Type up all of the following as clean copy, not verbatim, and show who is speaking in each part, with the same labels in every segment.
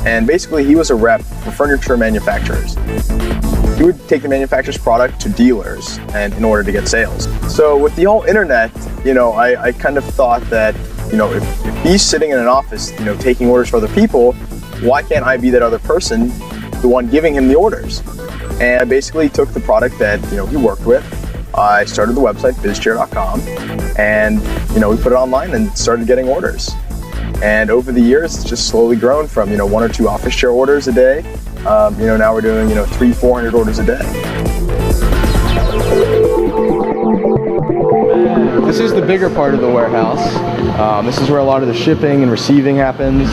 Speaker 1: and basically he was a rep for furniture manufacturers. He would take the manufacturer's product to dealers and in order to get sales. So with the whole internet, I kind of thought that, if he's sitting in an office, taking orders for other people, why can't I be that other person, the one giving him the orders? And I basically took the product that, he worked with. I started the website, bizchair.com, and, we put it online and started getting orders. And over the years, it's just slowly grown from, 1 or 2 office chair orders a day. Now we're doing, 300-400 orders a day. This is the bigger part of the warehouse. This is where a lot of the shipping and receiving happens.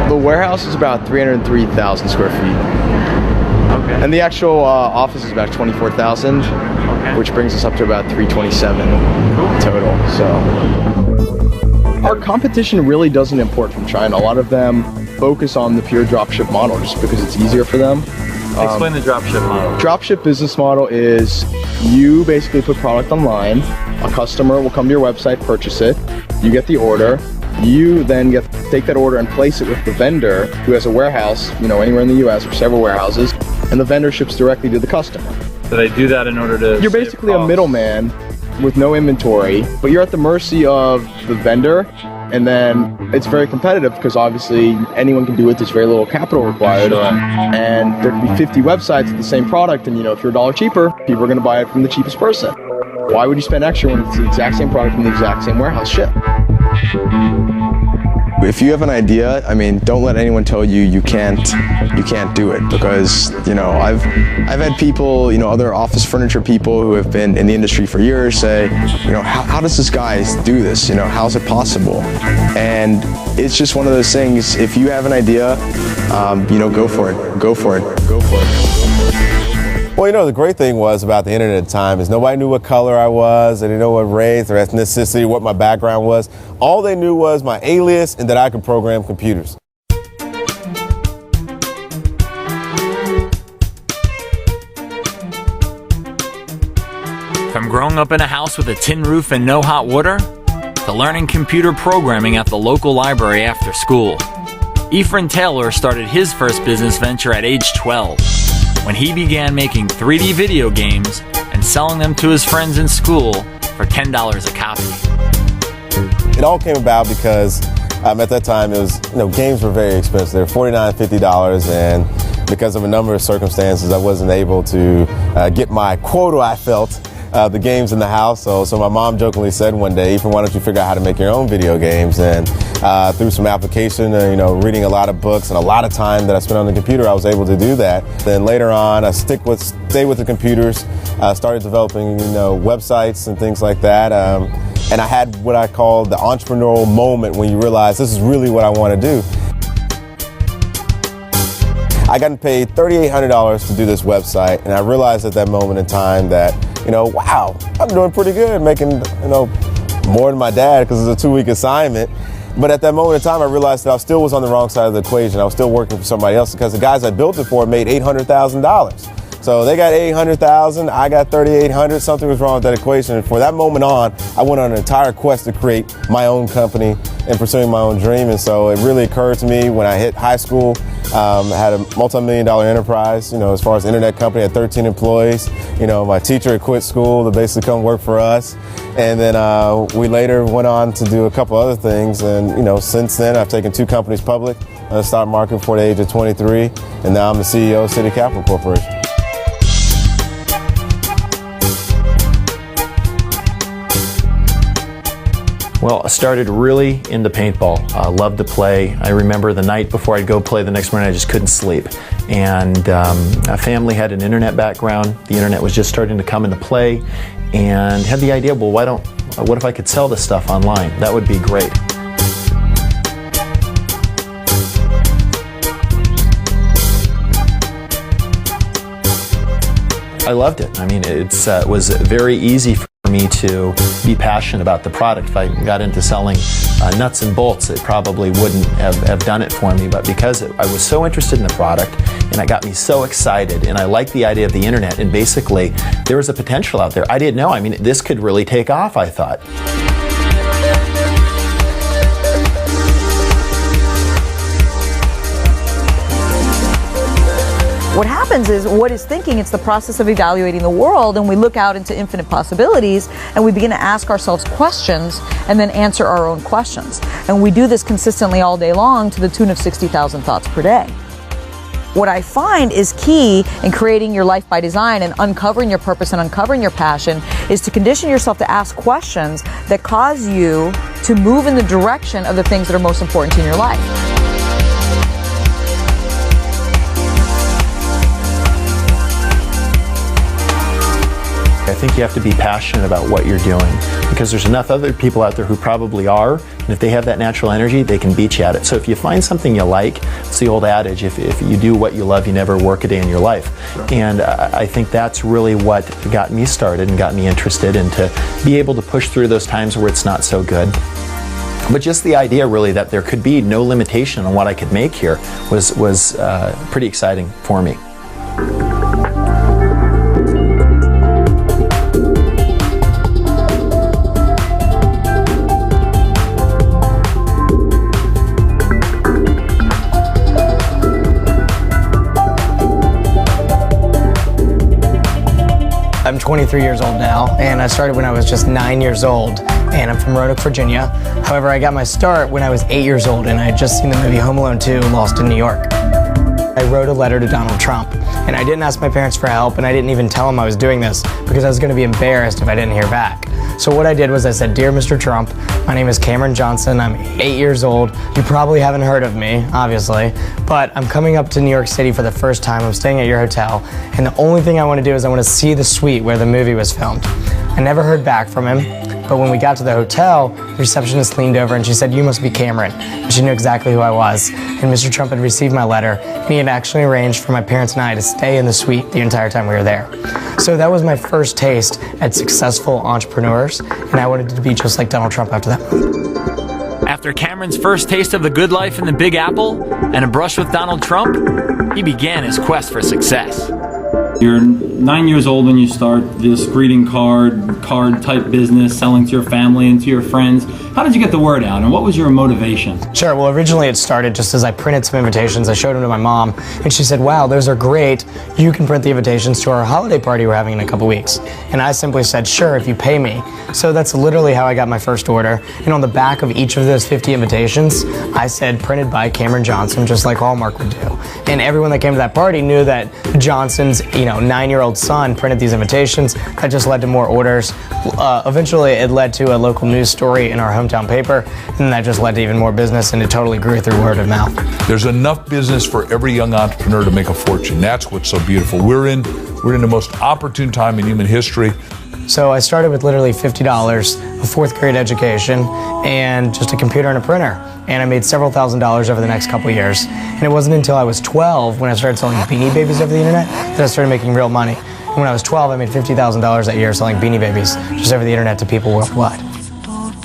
Speaker 1: The warehouse is about 303,000 square feet. Okay. And the actual office is about 24,000, which brings us up to about 327 total. So our competition really doesn't import from China. A lot of them focus on the pure dropship model just because it's easier for them.
Speaker 2: Explain the dropship model.
Speaker 1: Dropship business model is you basically put product online, a customer will come to your website, purchase it, you get the order, you then take that order and place it with the vendor who has a warehouse, anywhere in the US or several warehouses, and the vendor ships directly to the customer.
Speaker 2: So they do that in order to
Speaker 1: You're basically a middleman with no inventory, but you're at the mercy of the vendor, and then it's very competitive because obviously anyone can do it, there's very little capital required, and there can be 50 websites with the same product, and if you're $1 cheaper, people are going to buy it from the cheapest person. Why would you spend extra when it's the exact same product from the exact same warehouse shipped? If you have an idea, don't let anyone tell you you can't do it, because I've had people, other office furniture people who have been in the industry for years say, how does this guy do this? How's it possible? And it's just one of those things. If you have an idea, go for it.
Speaker 3: Well, the great thing was about the internet at the time is nobody knew what color I was, they didn't know what race or ethnicity, what my background was. All they knew was my alias and that I could program computers.
Speaker 4: From growing up in a house with a tin roof and no hot water, to learning computer programming at the local library after school, Ephraim Taylor started his first business venture at age 12. When he began making 3D video games and selling them to his friends in school for $10 a copy.
Speaker 3: It all came about because at that time it was, games were very expensive. They were $49, $50, and because of a number of circumstances, I wasn't able to get my quota, I felt, the games in the house. So my mom jokingly said one day, Ephraim, why don't you figure out how to make your own video games? And through some application, reading a lot of books and a lot of time that I spent on the computer, I was able to do that. Then later on, I stayed with the computers, started developing, websites and things like that. And I had what I call the entrepreneurial moment when you realize this is really what I want to do. I got paid $3,800 to do this website, and I realized at that moment in time that, wow, I'm doing pretty good, making, more than my dad because it's a 2-week assignment. But at that moment in time, I realized that I still was on the wrong side of the equation. I was still working for somebody else because the guys I built it for made $800,000. So they got $800,000, I got $3,800. Something was wrong with that equation. And from that moment on, I went on an entire quest to create my own company and pursuing my own dream. And so it really occurred to me when I hit high school, I had a multi-million-dollar enterprise, as far as internet company, I had 13 employees. My teacher had quit school to basically come work for us. And then we later went on to do a couple other things. And, since then, I've taken 2 companies public on the stock market before the age of 23. And now I'm the CEO of City Capital Corporation.
Speaker 5: Well, I started really into paintball. I loved to play. I remember the night before I'd go play the next morning, I just couldn't sleep. And my family had an internet background. The internet was just starting to come into play, and had the idea, well, what if I could sell this stuff online? That would be great. I loved it. It was very easy for me to be passionate about the product. If I got into selling nuts and bolts, it probably wouldn't have done it for me. But because I was so interested in the product, and it got me so excited, and I liked the idea of the internet, and basically there was a potential out there. I didn't know. This could really take off, I thought.
Speaker 6: What happens is, what is thinking? It's the process of evaluating the world, and we look out into infinite possibilities, and we begin to ask ourselves questions and then answer our own questions. And we do this consistently all day long to the tune of 60,000 thoughts per day. What I find is key in creating your life by design and uncovering your purpose and uncovering your passion is to condition yourself to ask questions that cause you to move in the direction of the things that are most important in your life.
Speaker 5: I think you have to be passionate about what you're doing because there's enough other people out there who probably are, and if they have that natural energy, they can beat you at it. So if you find something you like, it's the old adage, if you do what you love, you never work a day in your life. And I think that's really what got me started and got me interested, and to be able to push through those times where it's not so good. But just the idea really that there could be no limitation on what I could make here was pretty exciting for me.
Speaker 7: I'm 23 years old now, and I started when I was just 9 years old, and I'm from Roanoke, Virginia. However, I got my start when I was 8 years old, and I had just seen the movie Home Alone 2, Lost in New York. I wrote a letter to Donald Trump, and I didn't ask my parents for help, and I didn't even tell them I was doing this because I was going to be embarrassed if I didn't hear back. So what I did was I said, "Dear Mr. Trump, my name is Cameron Johnson. I'm 8 years old. You probably haven't heard of me, obviously, but I'm coming up to New York City for the first time. I'm staying at your hotel, and the only thing I want to do is I want to see the suite where the movie was filmed." I never heard back from him, but when we got to the hotel, the receptionist leaned over and she said, "You must be Cameron." And she knew exactly who I was. And Mr. Trump had received my letter, and he had actually arranged for my parents and I to stay in the suite the entire time we were there. So that was my first taste at successful entrepreneurs, and I wanted to be just like Donald Trump after that.
Speaker 4: After Cameron's first taste of the good life in the Big Apple and a brush with Donald Trump, he began his quest for success.
Speaker 2: You're 9 years old when you start this greeting card type business, selling to your family and to your friends. How did you get the word out, and what was your motivation?
Speaker 7: Sure, well, originally it started just as I printed some invitations. I showed them to my mom, and she said, "Wow, those are great. You can print the invitations to our holiday party we're having in a couple weeks." And I simply said, "Sure, if you pay me." So that's literally how I got my first order. And on the back of each of those 50 invitations, I said, "Printed by Cameron Johnson," just like Hallmark would do. And everyone that came to that party knew that Johnson's, 9-year-old son printed these invitations. That just led to more orders. Eventually, it led to a local news story in our hometown paper, and that just led to even more business, and it totally grew through word of mouth.
Speaker 8: There's enough business for every young entrepreneur to make a fortune. That's what's so beautiful. We're in the most opportune time in human history.
Speaker 7: So I started with literally $50, a 4th grade education, and just a computer and a printer. And I made several $1,000s over the next couple of years. And it wasn't until I was 12 when I started selling Beanie Babies over the internet that I started making real money. And when I was 12, I made $50,000 that year selling Beanie Babies just over the internet to people worldwide.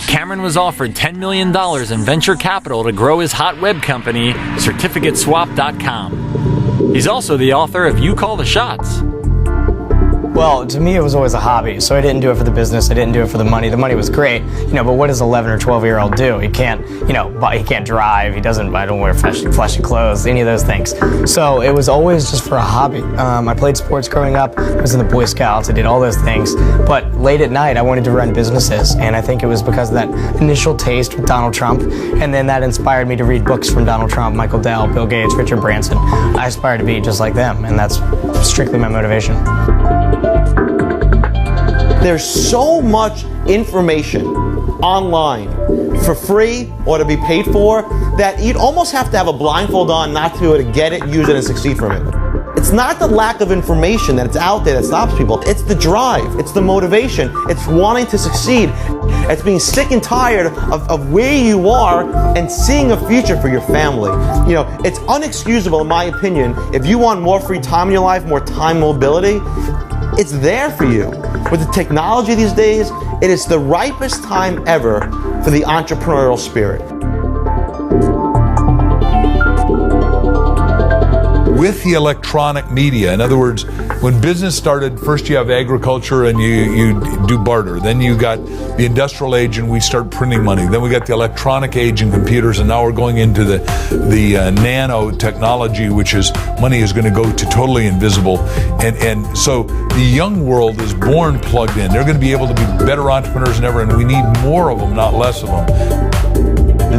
Speaker 4: Cameron was offered $10 million in venture capital to grow his hot web company, certificateswap.com. He's also the author of You Call the Shots.
Speaker 7: Well, to me, it was always a hobby, so I didn't do it for the business. I didn't do it for the money. The money was great, but what does 11 or 12-year-old do? He can't, he can't drive. I don't wear flashy clothes, any of those things. So it was always just for a hobby. I played sports growing up. I was in the Boy Scouts. I did all those things. But late at night, I wanted to run businesses, and I think it was because of that initial taste with Donald Trump, and then that inspired me to read books from Donald Trump, Michael Dell, Bill Gates, Richard Branson. I aspire to be just like them, and that's strictly my motivation.
Speaker 9: There's so much information online for free or to be paid for that you'd almost have to have a blindfold on not to be able to get it, use it, and succeed from it. It's not the lack of information that's out there that stops people. It's the drive. It's the motivation. It's wanting to succeed. It's being sick and tired of where you are and seeing a future for your family. It's unexcusable, in my opinion, if you want more free time in your life, more time mobility, it's there for you. With the technology these days, it is the ripest time ever for the entrepreneurial spirit.
Speaker 8: with the electronic media. In other words, when business started, first you have agriculture and you do barter. Then you got the industrial age and we start printing money. Then we got the electronic age and computers, and now we're going into the nanotechnology, which is money is going to go to totally invisible. And so the young world is born plugged in. They're going to be able to be better entrepreneurs than ever, and we need more of them, not less of them.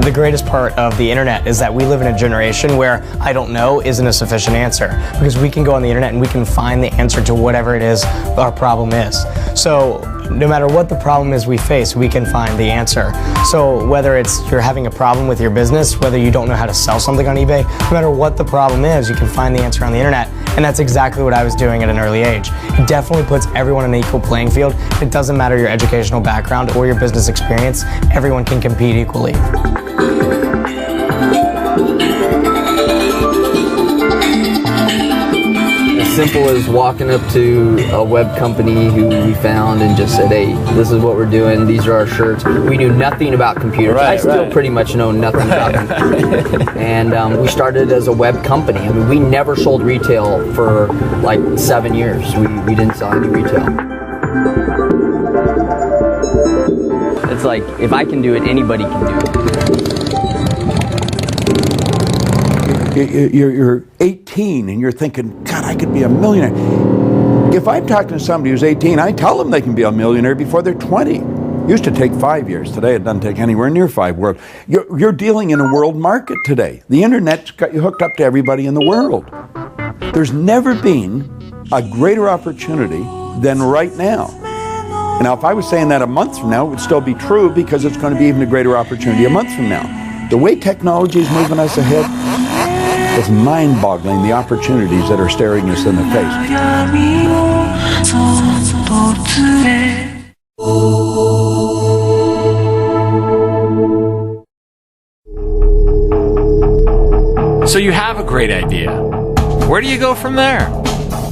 Speaker 7: The greatest part of the internet is that we live in a generation where I don't know isn't a sufficient answer, because we can go on the internet and we can find the answer to whatever it is our problem is. So no matter what the problem is we face, we can find the answer. So whether it's you're having a problem with your business, whether you don't know how to sell something on eBay, no matter what the problem is, you can find the answer on the internet. And that's exactly what I was doing at an early age. It definitely puts everyone on an equal playing field. It doesn't matter your educational background or your business experience. Everyone can compete equally.
Speaker 10: Simple as walking up to a web company who we found and just said, hey, this is what we're doing, these are our shirts. We knew nothing about computers. I still pretty much know nothing about computers. And we started as a web company. I mean, we never sold retail for like 7 years. We didn't sell any retail. It's like, if I can do it, anybody can do it.
Speaker 11: You're 18 and you're thinking, God, I could be a millionaire. If I'm talking to somebody who's 18, I tell them they can be a millionaire before they're 20. Used to take 5 years. Today it doesn't take anywhere near 5 world. You're dealing in a world market today. The internet's got you hooked up to everybody in the world. There's never been a greater opportunity than right now. Now, if I was saying that a month from now, it would still be true, because it's going to be even a greater opportunity a month from now. The way technology is moving us ahead, it's mind-boggling, the opportunities that are staring us in the face.
Speaker 4: So you have a great idea. Where do you go from there?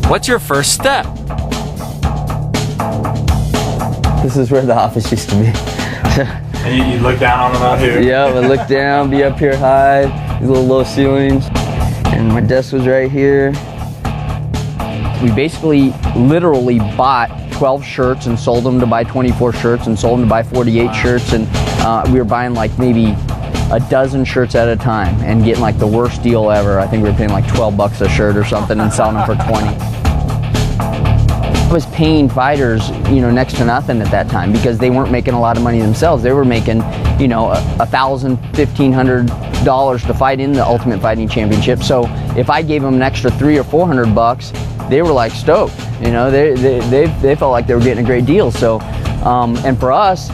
Speaker 4: What's your first step?
Speaker 10: This is where the office used to be.
Speaker 2: And you look down on them out here?
Speaker 10: Yeah, I look down, be up here high, these little low ceilings. And my desk was right here. We basically literally bought 12 shirts and sold them to buy 24 shirts and sold them to buy 48 shirts. And we were buying like maybe a dozen shirts at a time and getting like the worst deal ever. I think we were paying like $12 a shirt or something and selling them for 20. I was paying fighters, next to nothing at that time, because they weren't making a lot of money themselves. They were making, $1,000, $1,500 to fight in the Ultimate Fighting Championship. So if I gave them an extra $300 or $400, they were like stoked. They felt like they were getting a great deal. So, and for us,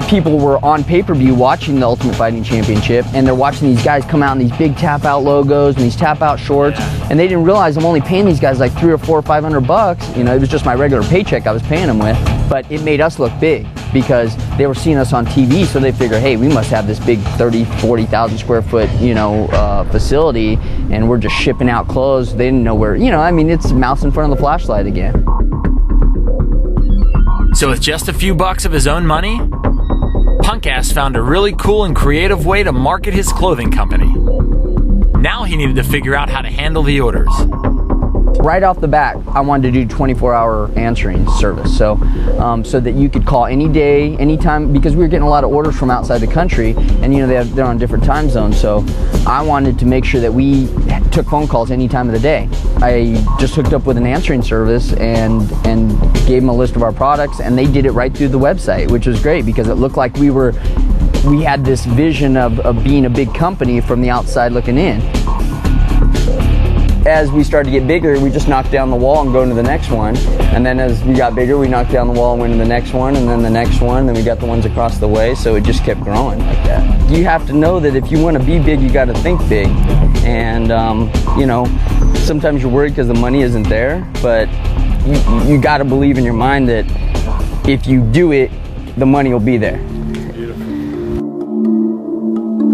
Speaker 10: people were on pay-per-view watching the Ultimate Fighting Championship, and they're watching these guys come out in these big tap-out logos and these tap-out shorts, and they didn't realize I'm only paying these guys like $300 or $400 or $500. It was just my regular paycheck I was paying them with, but it made us look big because they were seeing us on TV, so they figure, hey, we must have this big 30, 40,000 square foot, facility, and we're just shipping out clothes. They didn't know where, it's mouse in front of the flashlight again.
Speaker 4: So with just a few bucks of his own money, Punkass found a really cool and creative way to market his clothing company. Now he needed to figure out how to handle the orders.
Speaker 10: Right off the bat, I wanted to do 24-hour answering service, so that you could call any day, anytime, because we were getting a lot of orders from outside the country, and they're on different time zones. So I wanted to make sure that we took phone calls any time of the day. I just hooked up with an answering service and gave them a list of our products, and they did it right through the website, which was great because it looked like we had this vision of being a big company from the outside looking in. As we started to get bigger, we just knocked down the wall and go to the next one. And then as we got bigger, we knocked down the wall and went to the next one, and then the next one, then we got the ones across the way, so it just kept growing like that. You have to know that if you want to be big, you got to think big. And, sometimes you're worried because the money isn't there, but you got to believe in your mind that if you do it, the money will be there.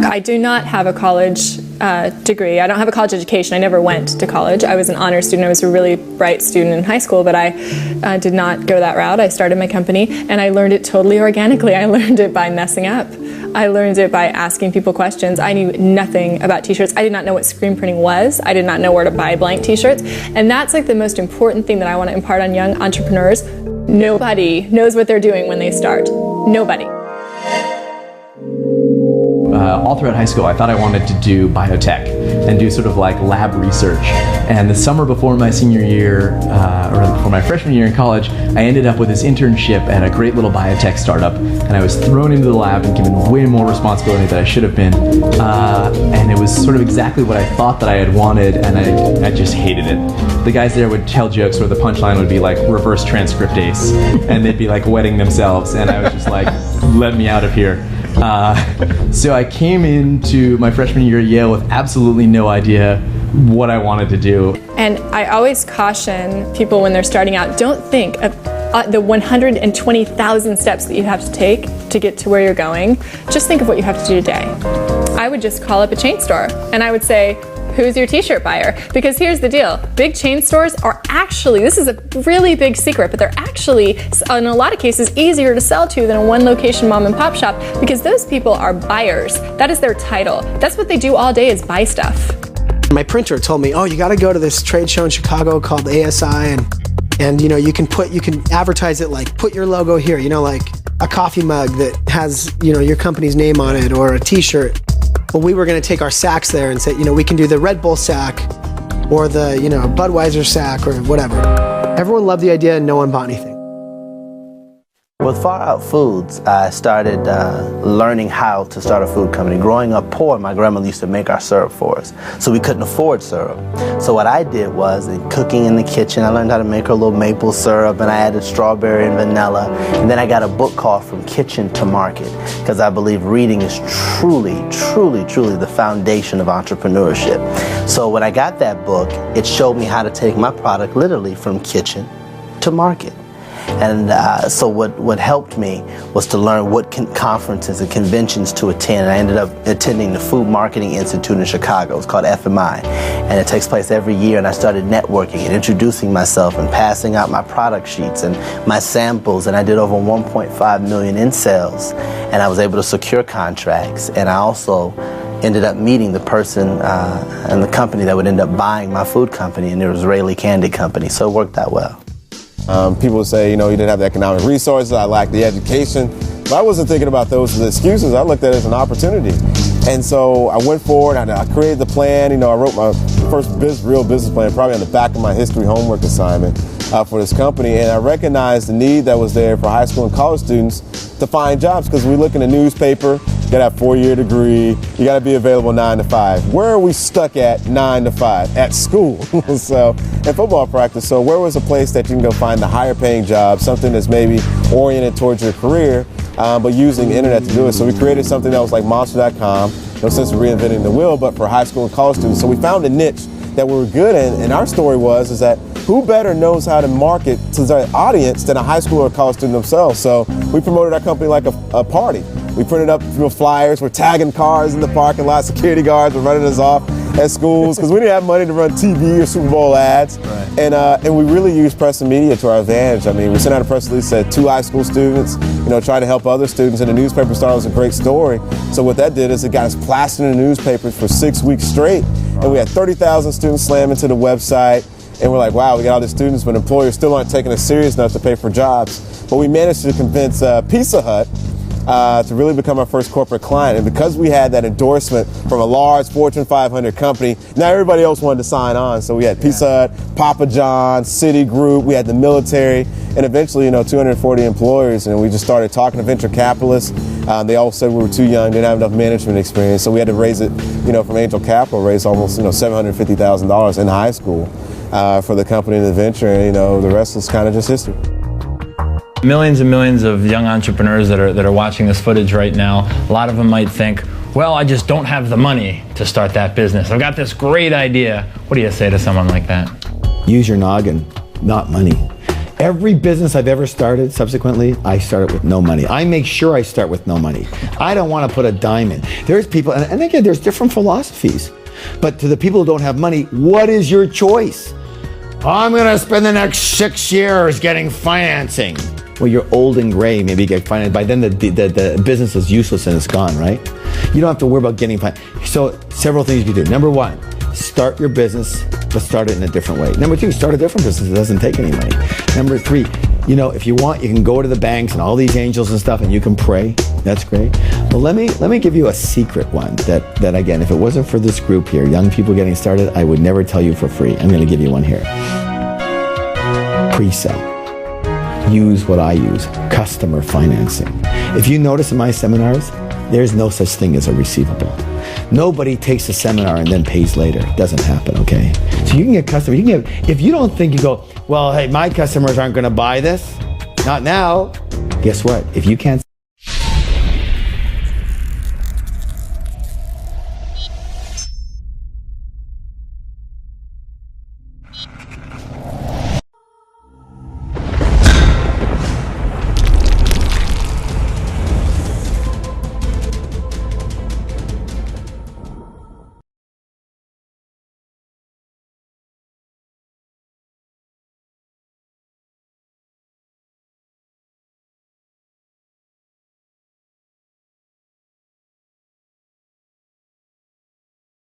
Speaker 12: I do not have a college degree. I don't have a college education. I never went to college. I was an honor student. I was a really bright student in high school, but I did not go that route. I started my company, and I learned it totally organically. I learned it by messing up. I learned it by asking people questions. I knew nothing about t-shirts. I did not know what screen printing was. I did not know where to buy blank t-shirts. And that's like the most important thing that I want to impart on young entrepreneurs. Nobody knows what they're doing when they start. Nobody.
Speaker 13: All throughout high school, I thought I wanted to do biotech and do sort of like lab research. And the summer before my senior year, or before my freshman year in college, I ended up with this internship at a great little biotech startup. And I was thrown into the lab and given way more responsibility than I should have been. And it was sort of exactly what I thought that I had wanted, and I just hated it. The guys there would tell jokes where the punchline would be like reverse transcriptase, and they'd be like wetting themselves, and I was just like, let me out of here. So I came into my freshman year at Yale with absolutely no idea what I wanted to do.
Speaker 12: And I always caution people when they're starting out, don't think of the 120,000 steps that you have to take to get to where you're going. Just think of what you have to do today. I would just call up a chain store and I would say, who's your t-shirt buyer? Because here's the deal, big chain stores are actually, this is a really big secret, but they're actually, in a lot of cases, easier to sell to than a one location mom and pop shop, because those people are buyers. That is their title. That's what they do all day, is buy stuff.
Speaker 14: My printer told me, oh, you gotta go to this trade show in Chicago called ASI, and you know, you can advertise it like, put your logo here, you know, like a coffee mug that has, you know, your company's name on it, or a t-shirt. Well, we were going to take our sacks there and say, you know, we can do the Red Bull sack or the, you know, Budweiser sack or whatever. Everyone loved the idea and no one bought anything.
Speaker 15: With Far Out Foods, I started learning how to start a food company. Growing up poor, my grandmother used to make our syrup for us, so we couldn't afford syrup. So what I did was, cooking in the kitchen, I learned how to make a little maple syrup, and I added strawberry and vanilla. And then I got a book called From Kitchen to Market, because I believe reading is truly, truly, truly the foundation of entrepreneurship. So when I got that book, it showed me how to take my product literally from kitchen to market. And so what helped me was to learn what conferences and conventions to attend. And I ended up attending the Food Marketing Institute in Chicago. It's called FMI. And it takes place every year. And I started networking and introducing myself and passing out my product sheets and my samples. And I did over 1.5 million in sales. And I was able to secure contracts. And I also ended up meeting the person and the company that would end up buying my food company, and it was Israeli Candy Company. So it worked out well.
Speaker 3: People would say, you know, you didn't have the economic resources, I lacked the education. But I wasn't thinking about those as excuses. I looked at it as an opportunity. And so I went forward, I created the plan. You know, I wrote my first real business plan probably on the back of my history homework assignment for this company. And I recognized the need that was there for high school and college students to find jobs, because we look in the newspaper, you gotta have a 4-year degree, you gotta be available 9 to 5. Where are we stuck at 9 to 5? At school. So, and football practice. So where was a place that you can go find the higher paying job, something that's maybe oriented towards your career, but using the internet to do it? So we created something that was like Monster.com, no sense of reinventing the wheel, but for high school and college students. So we found a niche that we were good in, and our story is that who better knows how to market to their audience than a high school or college student themselves? So we promoted our company like a party. We printed up flyers, we're tagging cars in the parking lot, security guards were running us off at schools because we didn't have money to run TV or Super Bowl ads. Right. And we really used press and media to our advantage. I mean, we sent out a press release that 2 high school students, you know, trying to help other students, and the newspaper started was a great story. So what that did is it got us plastered in the newspapers for 6 weeks straight. And we had 30,000 students slam into the website. And we're like, wow, we got all these students, but employers still aren't taking us serious enough to pay for jobs. But we managed to convince Pizza Hut to really become our first corporate client. And because we had that endorsement from a large Fortune 500 company, now everybody else wanted to sign on. So we had Pizza Hut, Papa John's, Citigroup, we had the military, and eventually, you know, 240 employers. And we just started talking to venture capitalists. They all said we were too young, didn't have enough management experience. So we had to raise it, you know, from angel capital, raise almost, you know, $750,000 in high school for the company and the venture. And, you know, the rest is kind of just history.
Speaker 4: Millions and millions of young entrepreneurs that are watching this footage right now, a lot of them might think, well, I just don't have the money to start that business. I've got this great idea. What do you say to someone like that?
Speaker 16: Use your noggin, not money. Every business I've ever started, subsequently, I started with no money. I make sure I start with no money. I don't want to put a dime in. There's people, and again, there's different philosophies. But to the people who don't have money, what is your choice? I'm gonna spend the next 6 years getting financing. Well, you're old and gray, maybe you get financed. By then the business is useless and it's gone, right? You don't have to worry about getting financed. So several things you can do. Number one, start your business, but start it in a different way. Number two, start a different business that doesn't take any money. Number three, you know, if you want, you can go to the banks and all these angels and stuff and you can pray. That's great. Well, let me give you a secret one that again, if it wasn't for this group here, young people getting started, I would never tell you for free. I'm gonna give you one here. Pre-sale. Use what I use, customer financing. If you notice in my seminars, there's no such thing as a receivable. Nobody takes a seminar and then pays later. It doesn't happen, okay? So you can get customers. You can get, if you don't think, you go, well, hey, my customers aren't gonna buy this, not now. Guess what? If you can't